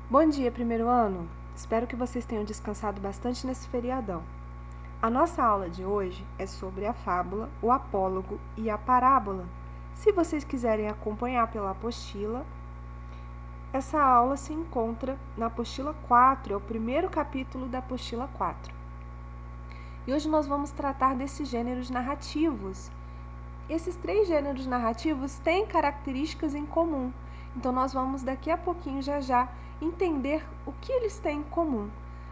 Bom dia, primeiro ano! Espero que vocês tenham descansado bastante nesse feriadão. A nossa aula de hoje é sobre a fábula, o apólogo e a parábola. Se vocês quiserem acompanhar pela apostila, essa aula se encontra na apostila 4, é o primeiro capítulo da apostila 4. E hoje nós vamos tratar desses gêneros narrativos. Esses 3 gêneros narrativos têm características em comum, então nós vamos daqui a pouquinho já entender o que eles têm em comum.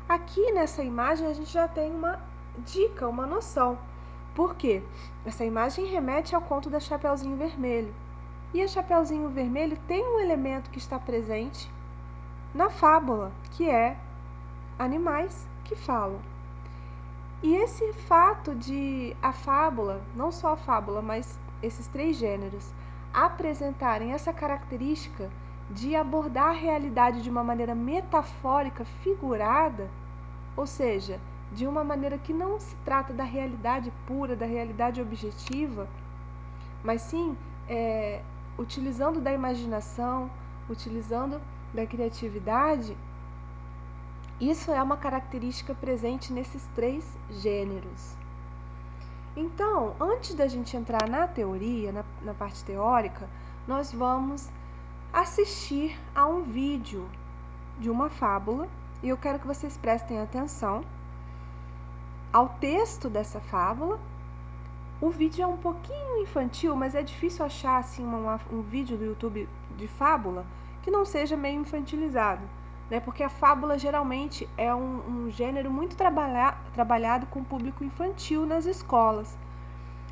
Aqui nessa imagem a gente já tem uma dica, uma noção. Por quê? Essa imagem remete ao conto da Chapeuzinho Vermelho. E a Chapeuzinho Vermelho tem um elemento que está presente na fábula, que é animais que falam. E esse fato de a fábula, não só a fábula, mas esses 3 gêneros, apresentarem essa característica de abordar a realidade de uma maneira metafórica, figurada, ou seja, de uma maneira que não se trata da realidade pura, da realidade objetiva, mas sim utilizando da imaginação, utilizando da criatividade. Isso é uma característica presente nesses 3 gêneros. Então, antes da gente entrar na teoria, na parte teórica, nós vamos assistir a um vídeo de uma fábula e eu quero que vocês prestem atenção ao texto dessa fábula. O vídeo é um pouquinho infantil, mas é difícil achar assim, um vídeo do YouTube de fábula que não seja meio infantilizado. Porque a fábula geralmente é um gênero muito trabalhado com o público infantil nas escolas.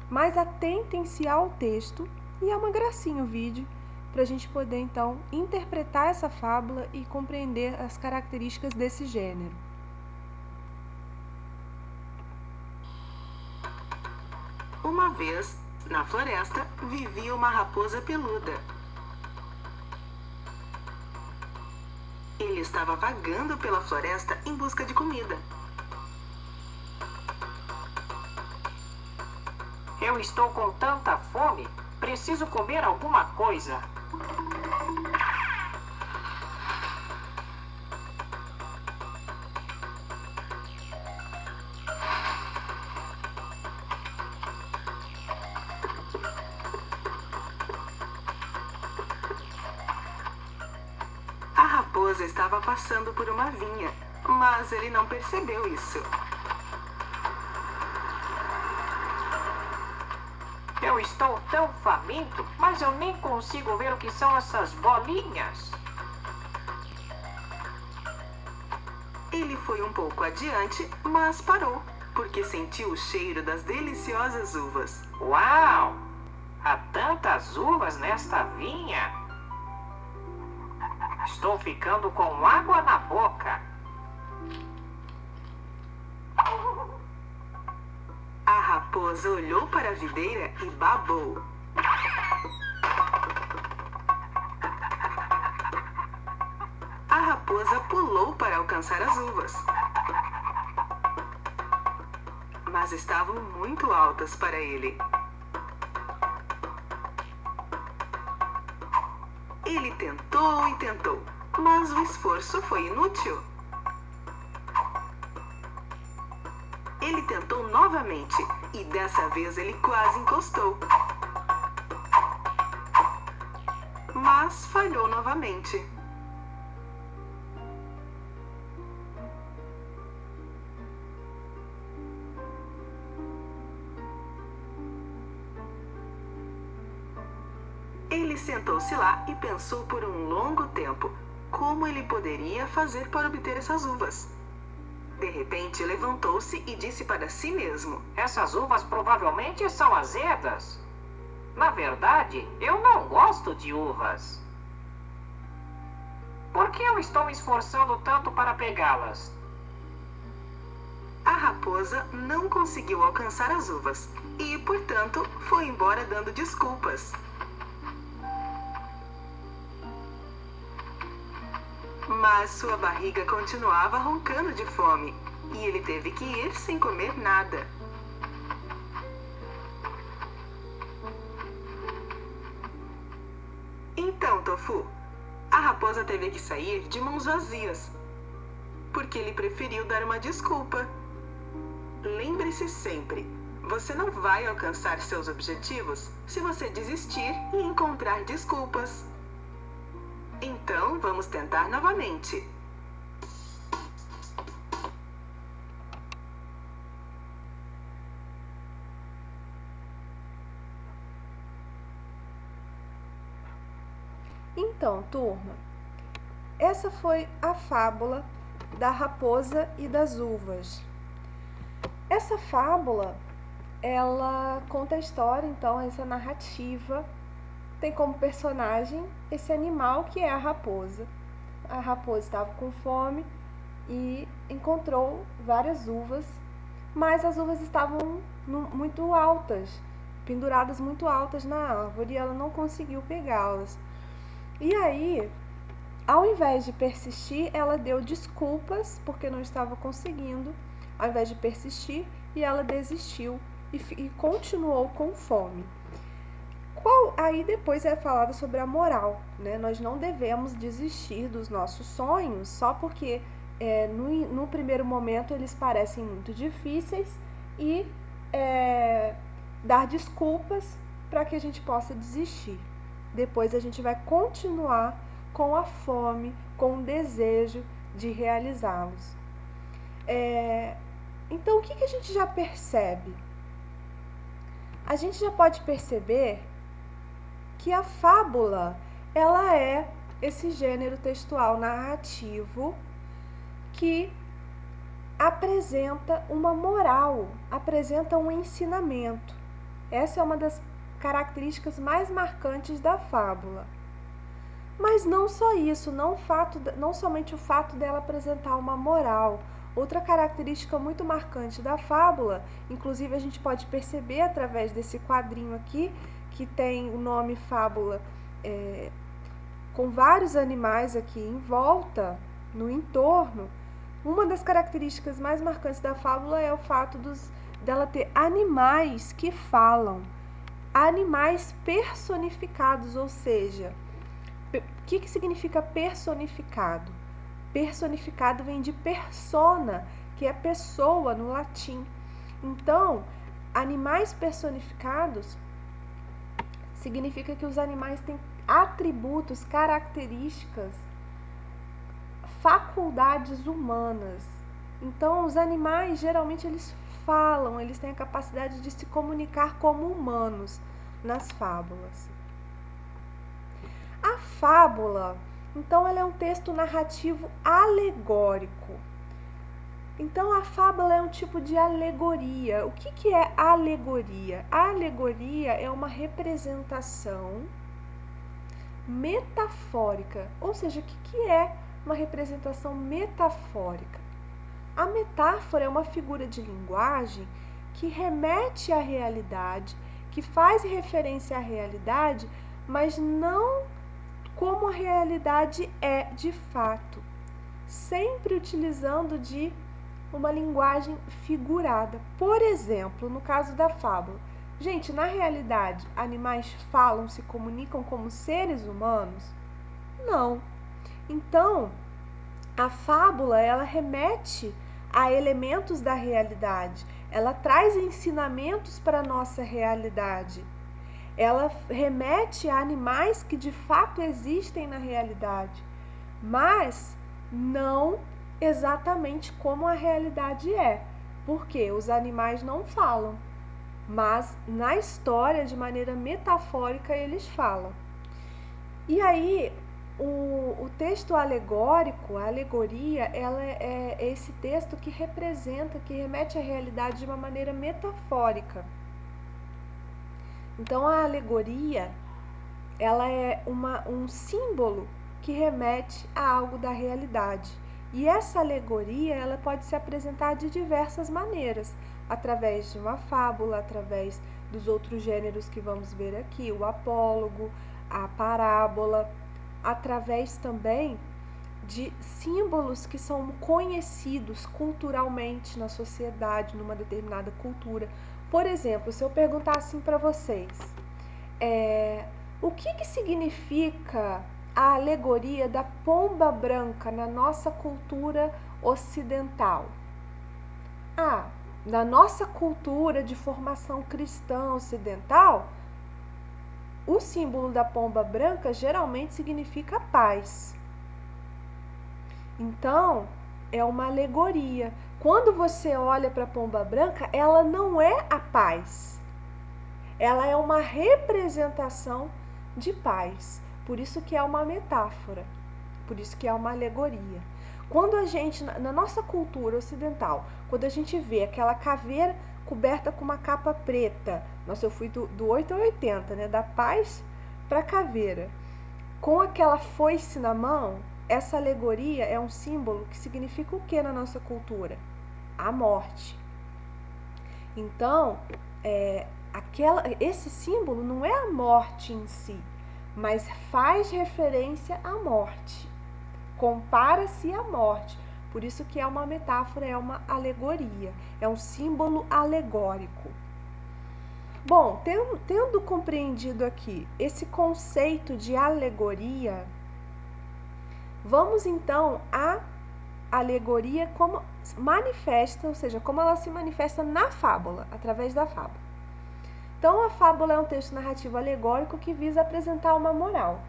Mas atentem-se ao texto e é uma gracinha o vídeo para a gente poder então interpretar essa fábula e compreender as características desse gênero. Uma vez, na floresta, vivia uma raposa peluda. Ele estava vagando pela floresta em busca de comida. Eu estou com tanta fome, preciso comer alguma coisa. A raposa estava passando por uma vinha, mas ele não percebeu isso. Eu estou tão faminto, mas eu nem consigo ver o que são essas bolinhas. Ele foi um pouco adiante, mas parou, porque sentiu o cheiro das deliciosas uvas. Uau! Há tantas uvas nesta vinha! Estou ficando com água na boca. A raposa olhou para a videira e babou. A raposa pulou para alcançar as uvas, mas estavam muito altas para ele. Ele tentou e tentou, mas o esforço foi inútil. Ele tentou novamente e dessa vez ele quase encostou. Mas falhou novamente. Ele sentou-se lá e pensou por um longo tempo como ele poderia fazer para obter essas uvas. De repente, levantou-se e disse para si mesmo: Essas uvas provavelmente são azedas. Na verdade, eu não gosto de uvas. Por que eu estou me esforçando tanto para pegá-las? A raposa não conseguiu alcançar as uvas e, portanto, foi embora dando desculpas. Mas sua barriga continuava roncando de fome e ele teve que ir sem comer nada. Então, Tofu, a raposa teve que sair de mãos vazias, porque ele preferiu dar uma desculpa. Lembre-se sempre, você não vai alcançar seus objetivos se você desistir e encontrar desculpas. Então, vamos tentar novamente. Então, turma, essa foi a fábula da raposa e das uvas. Essa fábula, ela conta a história, então, essa narrativa tem como personagem esse animal que é a raposa. A raposa estava com fome e encontrou várias uvas, mas as uvas estavam muito altas, penduradas muito altas na árvore, e ela não conseguiu pegá-las. E aí, ao invés de persistir, ela deu desculpas porque não estava conseguindo, ao invés de persistir, e ela desistiu e continuou com fome. Aí depois é falado sobre a moral, né? Nós não devemos desistir dos nossos sonhos só porque no primeiro momento eles parecem muito difíceis e dar desculpas para que a gente possa desistir. Depois a gente vai continuar com a fome, com o desejo de realizá-los. Então, o que a gente já percebe? A gente já pode perceber que a fábula, ela é esse gênero textual narrativo que apresenta uma moral, apresenta um ensinamento. Essa é uma das características mais marcantes da fábula. Mas não só isso, não somente o fato dela apresentar uma moral. Outra característica muito marcante da fábula, inclusive a gente pode perceber através desse quadrinho aqui, que tem o nome fábula com vários animais aqui em volta, no entorno. Uma das características mais marcantes da fábula é o fato dela ter animais que falam. Animais personificados, ou seja, o que significa personificado? Personificado vem de persona, que é pessoa no latim. Então, animais personificados significa que os animais têm atributos, características, faculdades humanas. Então, os animais, geralmente, eles falam, eles têm a capacidade de se comunicar como humanos nas fábulas. A fábula, então, ela é um texto narrativo alegórico. Então, a fábula é um tipo de alegoria. O que é alegoria? A alegoria é uma representação metafórica. Ou seja, o que é uma representação metafórica? A metáfora é uma figura de linguagem que remete à realidade, que faz referência à realidade, mas não como a realidade é de fato, sempre utilizando de uma linguagem figurada. Por exemplo, no caso da fábula, gente, na realidade, animais falam, se comunicam como seres humanos? Não. Então, a fábula, ela remete a elementos da realidade, ela traz ensinamentos para a nossa realidade, ela remete a animais que de fato existem na realidade, mas não exatamente como a realidade é, porque os animais não falam, mas na história, de maneira metafórica, eles falam. E aí, o texto alegórico, a alegoria, ela é esse texto que representa, que remete à realidade de uma maneira metafórica. Então, a alegoria, ela é um símbolo que remete a algo da realidade. E essa alegoria, ela pode se apresentar de diversas maneiras, através de uma fábula, através dos outros gêneros que vamos ver aqui, o apólogo, a parábola, através também de símbolos que são conhecidos culturalmente na sociedade, numa determinada cultura. Por exemplo, se eu perguntar assim para vocês, o que significa a alegoria da pomba branca na nossa cultura ocidental? Na nossa cultura de formação cristã ocidental, o símbolo da pomba branca geralmente significa paz. Então, é uma alegoria. Quando você olha para a pomba branca, ela não é a paz. Ela é uma representação de paz. Por isso que é uma metáfora. Por isso que é uma alegoria. Quando a gente, na nossa cultura ocidental, quando a gente vê aquela caveira coberta com uma capa preta, nossa, eu fui do 8 ao 80, né? Da paz para a caveira, com aquela foice na mão, essa alegoria é um símbolo que significa o que na nossa cultura? A morte. Então, esse símbolo não é a morte em si, mas faz referência à morte. Compara-se à morte. Por isso que é uma metáfora, é uma alegoria, é um símbolo alegórico. Bom, tendo compreendido aqui esse conceito de alegoria, vamos então à alegoria como manifesta, ou seja, como ela se manifesta na fábula, através da fábula. Então, a fábula é um texto narrativo alegórico que visa apresentar uma moral.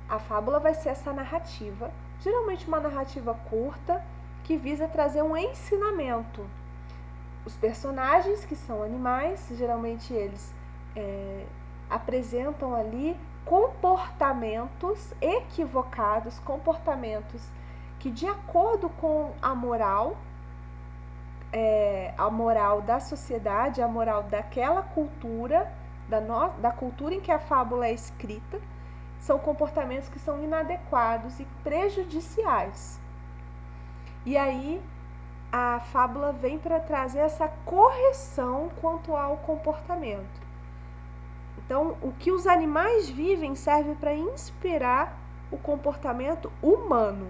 A fábula vai ser essa narrativa, geralmente uma narrativa curta, que visa trazer um ensinamento. Os personagens, que são animais, geralmente eles apresentam ali comportamentos equivocados, comportamentos que, de acordo com a moral da sociedade, a moral daquela cultura, da cultura em que a fábula é escrita, são comportamentos que são inadequados e prejudiciais. E aí a fábula vem para trazer essa correção quanto ao comportamento. Então, o que os animais vivem serve para inspirar o comportamento humano.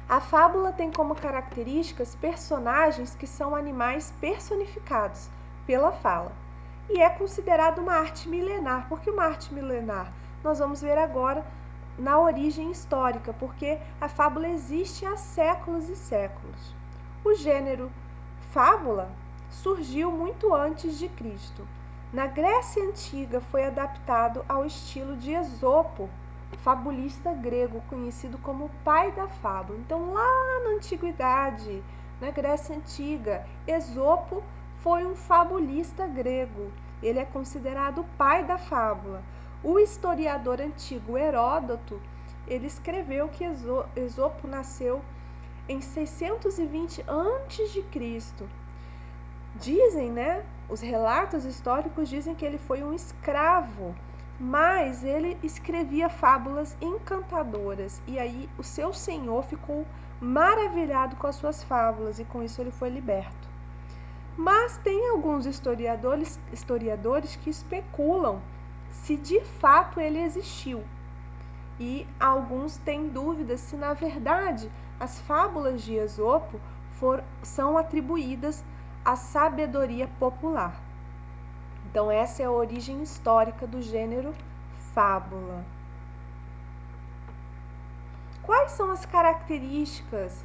A fábula tem como características personagens que são animais personificados pela fala. E é considerado uma arte milenar. Por que uma arte milenar? Nós vamos ver agora na origem histórica, porque a fábula existe há séculos e séculos. O gênero fábula surgiu muito antes de Cristo. Na Grécia Antiga foi adaptado ao estilo de Esopo, fabulista grego, conhecido como o pai da fábula. Então, lá na Antiguidade, na Grécia Antiga, Esopo foi um fabulista grego. Ele é considerado o pai da fábula. O historiador antigo Heródoto, ele escreveu que Esopo nasceu em 620 a.C. Dizem, os relatos históricos dizem que ele foi um escravo, mas ele escrevia fábulas encantadoras, e aí o seu senhor ficou maravilhado com as suas fábulas, e com isso ele foi liberto. Mas tem alguns historiadores que especulam se de fato ele existiu. E alguns têm dúvidas se, na verdade, as fábulas de Esopo são atribuídas à sabedoria popular. Então, essa é a origem histórica do gênero fábula. Quais são as características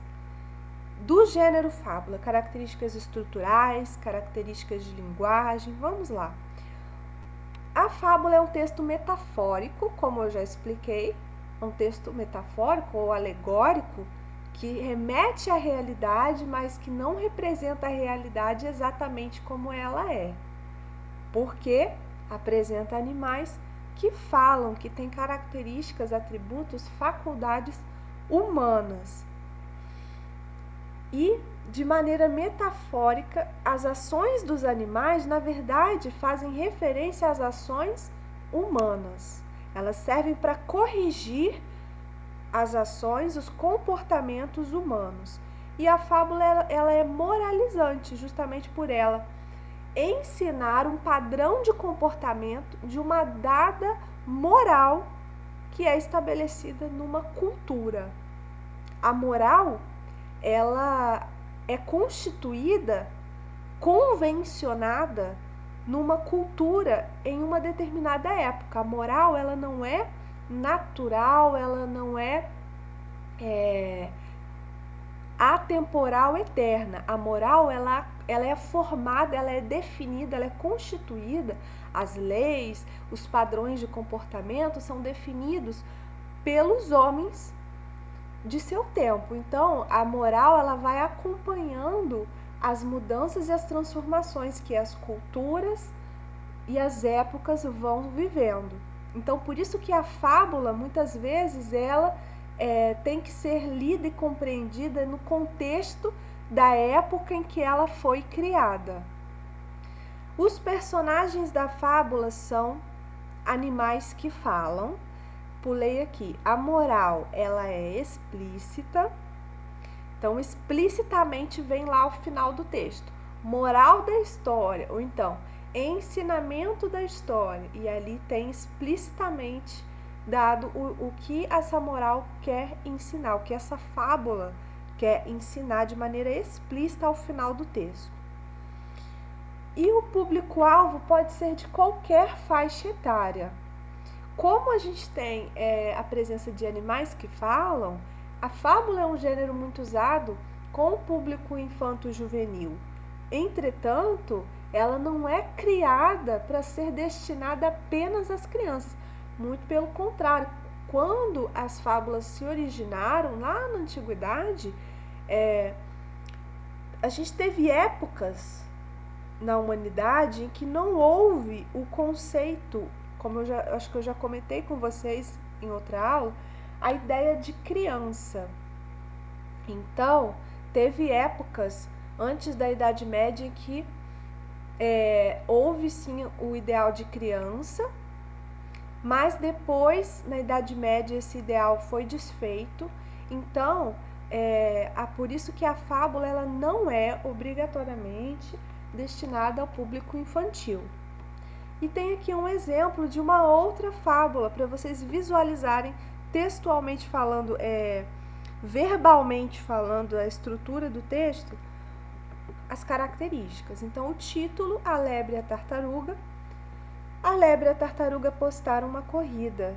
do gênero fábula? Características estruturais, características de linguagem. Vamos lá. A fábula é um texto metafórico, como eu já expliquei, um texto metafórico ou alegórico que remete à realidade, mas que não representa a realidade exatamente como ela é, porque apresenta animais que falam, que têm características, atributos, faculdades humanas. E, de maneira metafórica, as ações dos animais, na verdade, fazem referência às ações humanas. Elas servem para corrigir as ações, os comportamentos humanos. E a fábula ela é moralizante, justamente por ela ensinar um padrão de comportamento de uma dada moral que é estabelecida numa cultura. A moral, ela é constituída, convencionada numa cultura em uma determinada época. A moral, ela não é natural, ela não é atemporal, eterna. A moral, ela é formada, ela é definida, ela é constituída, as leis, os padrões de comportamento são definidos pelos homens de seu tempo. Então, a moral, ela vai acompanhando as mudanças e as transformações que as culturas e as épocas vão vivendo. Então, por isso que a fábula, muitas vezes, ela tem que ser lida e compreendida no contexto da época em que ela foi criada. Os personagens da fábula são animais que falam. Pulei aqui. A moral, ela é explícita. Então, explicitamente vem lá ao final do texto. Moral da história, ou então, ensinamento da história. E ali tem explicitamente dado o que essa moral quer ensinar, o que essa fábula quer ensinar de maneira explícita ao final do texto. E o público-alvo pode ser de qualquer faixa etária. Como a gente tem a presença de animais que falam, a fábula é um gênero muito usado com o público infanto-juvenil. Entretanto, ela não é criada para ser destinada apenas às crianças. Muito pelo contrário, quando as fábulas se originaram lá na antiguidade, a gente teve épocas na humanidade em que não houve o conceito, como acho que eu já comentei com vocês em outra aula, a ideia de criança. Então, teve épocas antes da Idade Média em que houve sim o ideal de criança, mas depois, na Idade Média, esse ideal foi desfeito. Então, por isso que a fábula ela não é obrigatoriamente destinada ao público infantil. E tem aqui um exemplo de uma outra fábula, para vocês visualizarem textualmente falando, verbalmente falando, a estrutura do texto, as características. Então, o título, A Lebre e a Tartaruga. A lebre e a tartaruga postaram uma corrida.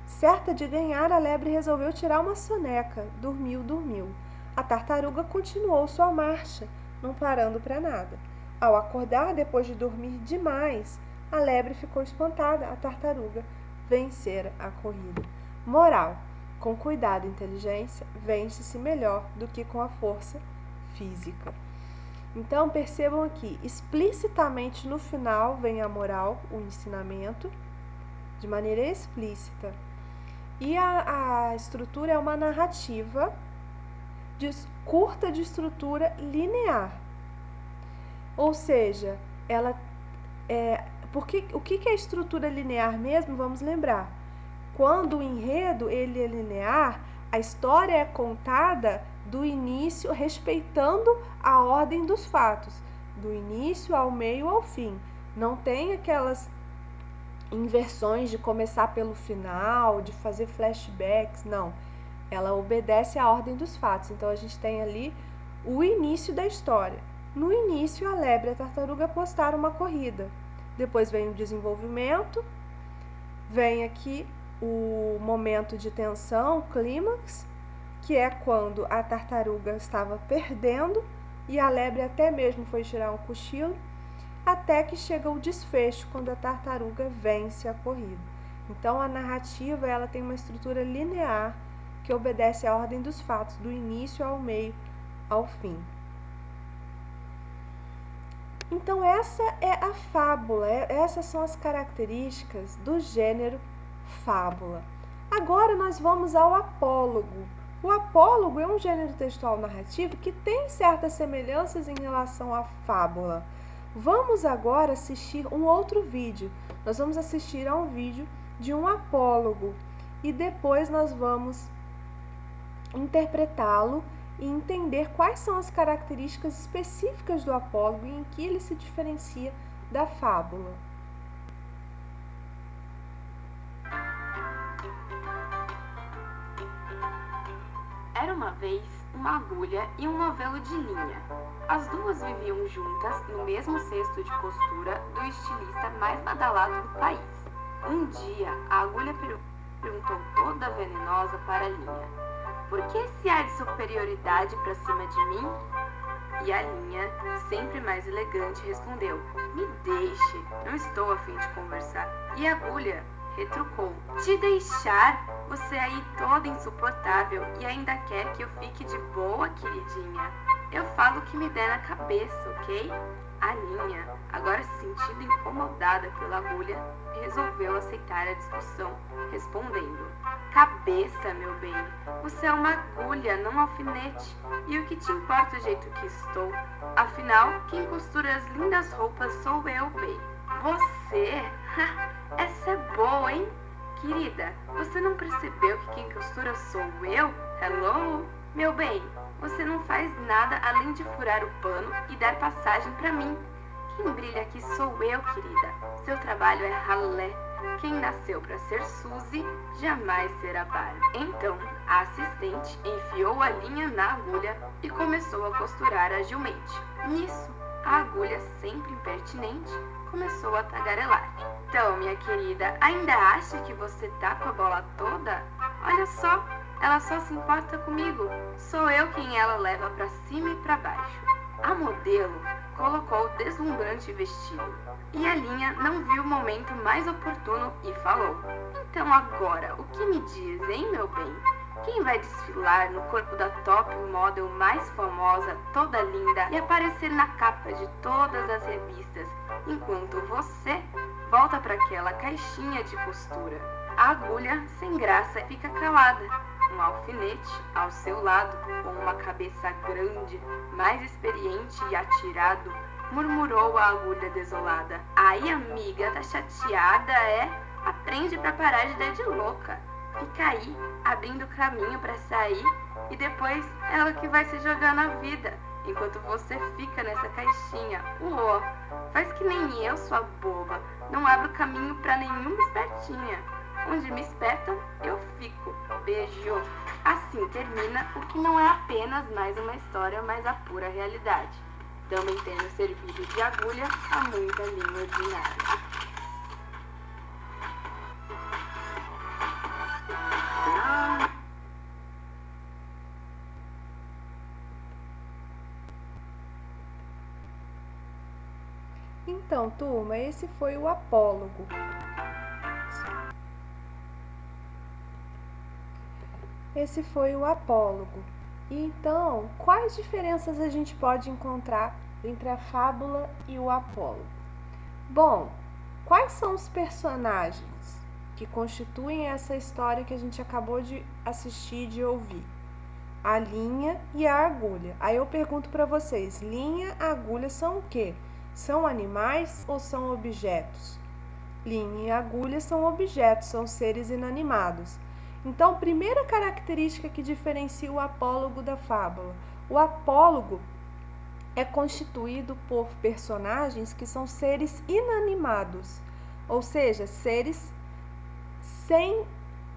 Certa de ganhar, a lebre resolveu tirar uma soneca. Dormiu. A tartaruga continuou sua marcha, não parando para nada. Ao acordar, depois de dormir demais, a lebre ficou espantada. A tartaruga vencera a corrida. Moral: com cuidado e inteligência, vence-se melhor do que com a força física. Então, percebam aqui, explicitamente no final vem a moral, o ensinamento, de maneira explícita. E a estrutura é uma narrativa curta de estrutura linear. Ou seja, o que é estrutura linear mesmo? Vamos lembrar. Quando o enredo ele é linear, a história é contada do início, respeitando a ordem dos fatos, do início ao meio ao fim. Não tem aquelas inversões de começar pelo final, de fazer flashbacks, não. Ela obedece à ordem dos fatos. Então, a gente tem ali o início da história. No início, a lebre e a tartaruga postaram uma corrida. Depois vem o desenvolvimento, vem aqui o momento de tensão, o clímax, que é quando a tartaruga estava perdendo e a lebre até mesmo foi tirar um cochilo, até que chega o desfecho, quando a tartaruga vence a corrida. Então, a narrativa ela tem uma estrutura linear que obedece à ordem dos fatos, do início ao meio ao fim. Então, essa é a fábula, essas são as características do gênero fábula. Agora, nós vamos ao apólogo. O apólogo é um gênero textual narrativo que tem certas semelhanças em relação à fábula. Vamos agora assistir um outro vídeo. Nós vamos assistir a um vídeo de um apólogo e depois nós vamos interpretá-lo e entender quais são as características específicas do apólogo e em que ele se diferencia da fábula. Era uma vez uma agulha e um novelo de linha. As duas viviam juntas no mesmo cesto de costura do estilista mais badalado do país. Um dia, a agulha perguntou toda venenosa para a linha: por que esse ar de superioridade para cima de mim? E a linha, sempre mais elegante, respondeu: me deixe, não estou a fim de conversar. E a agulha retrucou: te deixar? Você aí toda insuportável e ainda quer que eu fique de boa, queridinha? Eu falo o que me der na cabeça, ok? A linha, agora se sentindo incomodada pela agulha, resolveu aceitar a discussão, respondendo: cabeça, meu bem, você é uma agulha, não um alfinete, e o que te importa o jeito que estou? Afinal, quem costura as lindas roupas sou eu, bem. Você? Essa é boa, hein? Querida, você não percebeu que quem costura sou eu? Hello? Meu bem, você não faz nada além de furar o pano e dar passagem para mim. Quem brilha aqui sou eu, querida. Seu trabalho é ralé. Quem nasceu para ser Suzy jamais será Barbie. Então, a assistente enfiou a linha na agulha e começou a costurar agilmente. Nisso, a agulha, sempre impertinente, começou a tagarelar. Então, minha querida, ainda acha que você tá com a bola toda? Olha só, ela só se importa comigo. Sou eu quem ela leva pra cima e pra baixo. A modelo colocou o deslumbrante vestido e a linha não viu o momento mais oportuno e falou: então agora, o que me diz, hein, meu bem? Quem vai desfilar no corpo da top model mais famosa, toda linda, e aparecer na capa de todas as revistas, enquanto você volta para aquela caixinha de costura? A agulha, sem graça, fica calada. Um alfinete ao seu lado, com uma cabeça grande, mais experiente e atirado, murmurou a agulha desolada: ai, amiga, tá chateada, é? Aprende pra parar de dar de louca. Fica aí, abrindo caminho pra sair, e depois ela que vai se jogar na vida, enquanto você fica nessa caixinha. Uó, faz que nem eu, sua boba, não abro caminho pra nenhuma espertinha. Onde me espertam, eu fico. Beijo. Assim termina o que não é apenas mais uma história, mas a pura realidade. Também tendo servido de agulha a muita linha ordinária. Então, turma, esse foi o apólogo. Esse foi o apólogo. E então, quais diferenças a gente pode encontrar entre a fábula e o apólogo? Bom, quais são os personagens que constituem essa história que a gente acabou de assistir, de ouvir? A linha e a agulha. Aí eu pergunto para vocês, linha e agulha são o quê? São animais ou são objetos? Linha e agulha são objetos, são seres inanimados. Então, primeira característica que diferencia o apólogo da fábula. O apólogo é constituído por personagens que são seres inanimados, ou seja, seres sem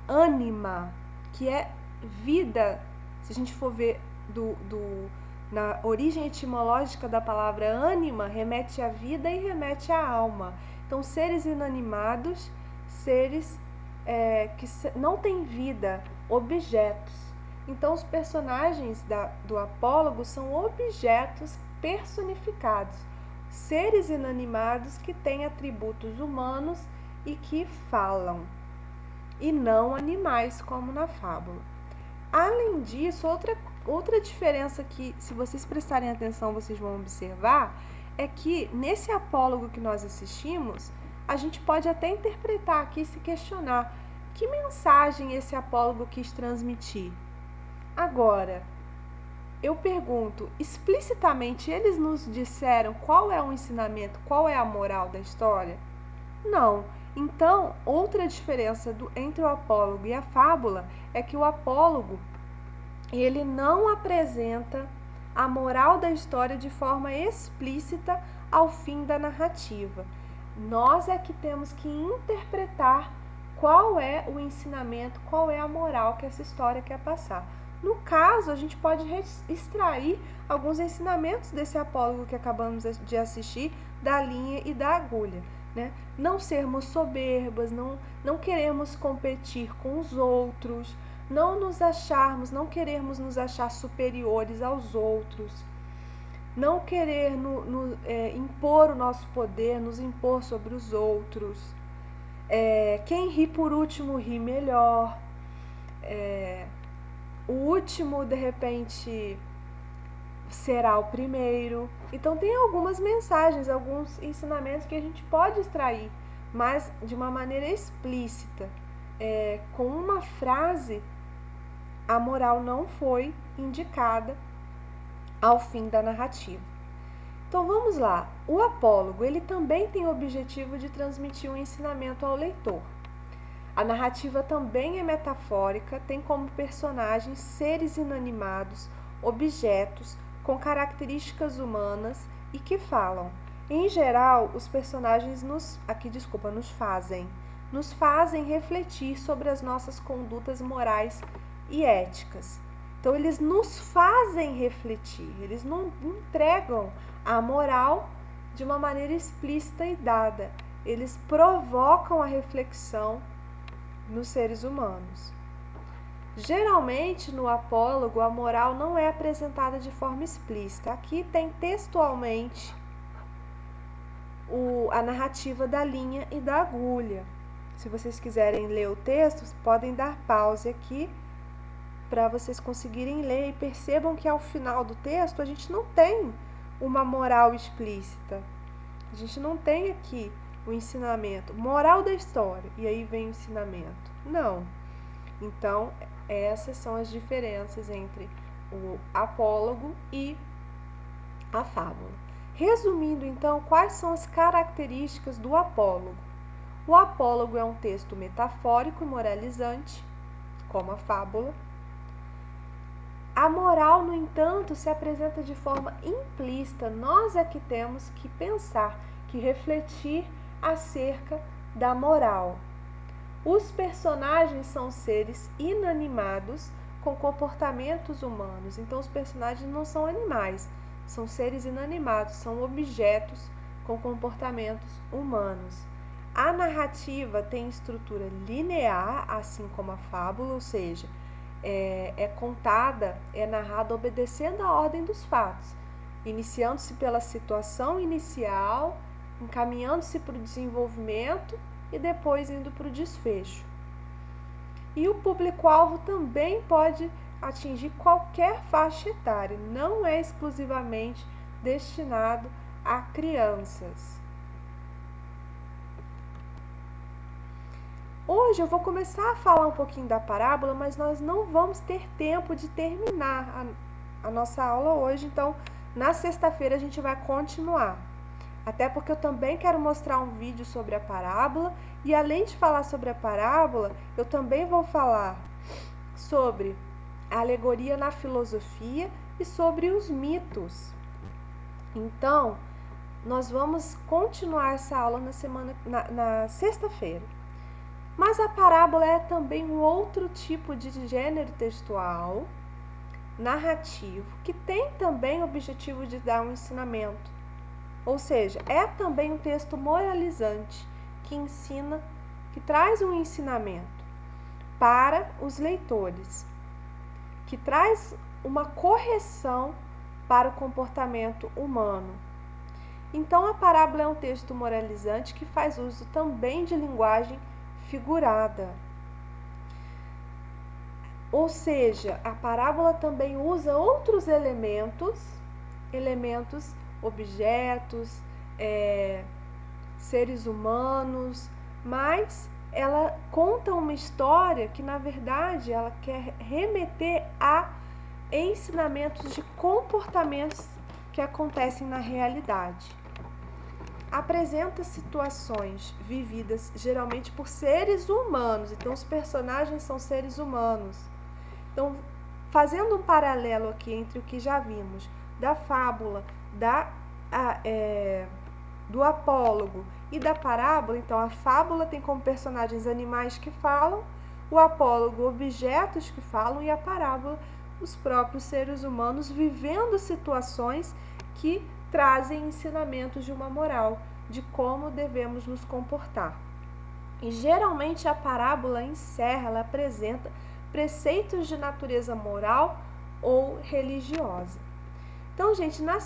ânima, que é vida. Se a gente for ver na origem etimológica da palavra ânima, remete à vida e remete à alma. Então, seres inanimados, seres que não têm vida, objetos. Então, os personagens do apólogo são objetos personificados, seres inanimados que têm atributos humanos e que falam, e não animais como na fábula. Além disso, outra diferença que, se vocês prestarem atenção, vocês vão observar, é que nesse apólogo que nós assistimos, a gente pode até interpretar aqui e se questionar que mensagem esse apólogo quis transmitir. Agora, eu pergunto, explicitamente eles nos disseram qual é o ensinamento, qual é a moral da história? Não. Então, outra diferença entre o apólogo e a fábula é que o apólogo, ele não apresenta a moral da história de forma explícita ao fim da narrativa. Nós é que temos que interpretar qual é o ensinamento, qual é a moral que essa história quer passar. No caso, a gente pode extrair alguns ensinamentos desse apólogo que acabamos de assistir, da linha e da agulha. né? Não sermos soberbas, não queremos competir com os outros, não querermos nos achar superiores aos outros, não querer impor o nosso poder, nos impor sobre os outros. Quem ri por último ri melhor. O último, de repente, será o primeiro. Então tem algumas mensagens, alguns ensinamentos que a gente pode extrair, mas de uma maneira explícita. Com uma frase, a moral não foi indicada ao fim da narrativa. Então vamos lá. O apólogo, ele também tem o objetivo de transmitir um ensinamento ao leitor. A narrativa também é metafórica, tem como personagens seres inanimados, objetos com características humanas e que falam. Em geral, os personagens nos fazem refletir sobre as nossas condutas morais e éticas. Então, eles nos fazem refletir, eles não entregam a moral de uma maneira explícita e dada. Eles provocam a reflexão nos seres humanos. Geralmente, no apólogo, a moral não é apresentada de forma explícita. Aqui tem textualmente a narrativa da linha e da agulha. Se vocês quiserem ler o texto, podem dar pause aqui para vocês conseguirem ler e percebam que ao final do texto a gente não tem uma moral explícita. A gente não tem aqui o ensinamento, moral da história, e aí vem o ensinamento. Não. Então, essas são as diferenças entre o apólogo e a fábula. Resumindo, então, quais são as características do apólogo? O apólogo é um texto metafórico e moralizante, como a fábula. A moral, no entanto, se apresenta de forma implícita. Nós é que temos que pensar, que refletir acerca da moral. Os personagens são seres inanimados com comportamentos humanos. Então, os personagens não são animais, são seres inanimados, são objetos com comportamentos humanos. A narrativa tem estrutura linear, assim como a fábula, ou seja, é narrada obedecendo a ordem dos fatos, iniciando-se pela situação inicial, encaminhando-se para o desenvolvimento e depois indo para o desfecho. E o público-alvo também pode atingir qualquer faixa etária, não é exclusivamente destinado a crianças. Hoje eu vou começar a falar um pouquinho da parábola, mas nós não vamos ter tempo de terminar a nossa aula hoje, então na sexta-feira a gente vai continuar. Até porque eu também quero mostrar um vídeo sobre a parábola e além de falar sobre a parábola, eu também vou falar sobre a alegoria na filosofia e sobre os mitos. Então, nós vamos continuar essa aula na sexta-feira. Mas a parábola é também um outro tipo de gênero textual, narrativo, que tem também o objetivo de dar um ensinamento. Ou seja, é também um texto moralizante, que ensina, que traz um ensinamento para os leitores, que traz uma correção para o comportamento humano. Então, a parábola é um texto moralizante que faz uso também de linguagem figurada. Ou seja, a parábola também usa outros elementos, objetos, seres humanos, mas ela conta uma história que, na verdade, ela quer remeter a ensinamentos de comportamentos que acontecem na realidade. Apresenta situações vividas geralmente por seres humanos, então os personagens são seres humanos. Então, fazendo um paralelo aqui entre o que já vimos da fábula, do apólogo e da parábola, então a fábula tem como personagens animais que falam, o apólogo objetos que falam e a parábola os próprios seres humanos vivendo situações que trazem ensinamentos de uma moral. de como devemos nos comportar. E geralmente a parábola encerra, ela apresenta preceitos de natureza moral ou religiosa. Então, gente, na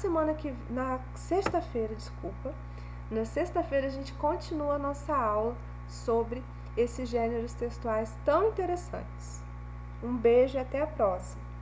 sexta-feira a gente continua a nossa aula sobre esses gêneros textuais tão interessantes. Um beijo e até a próxima!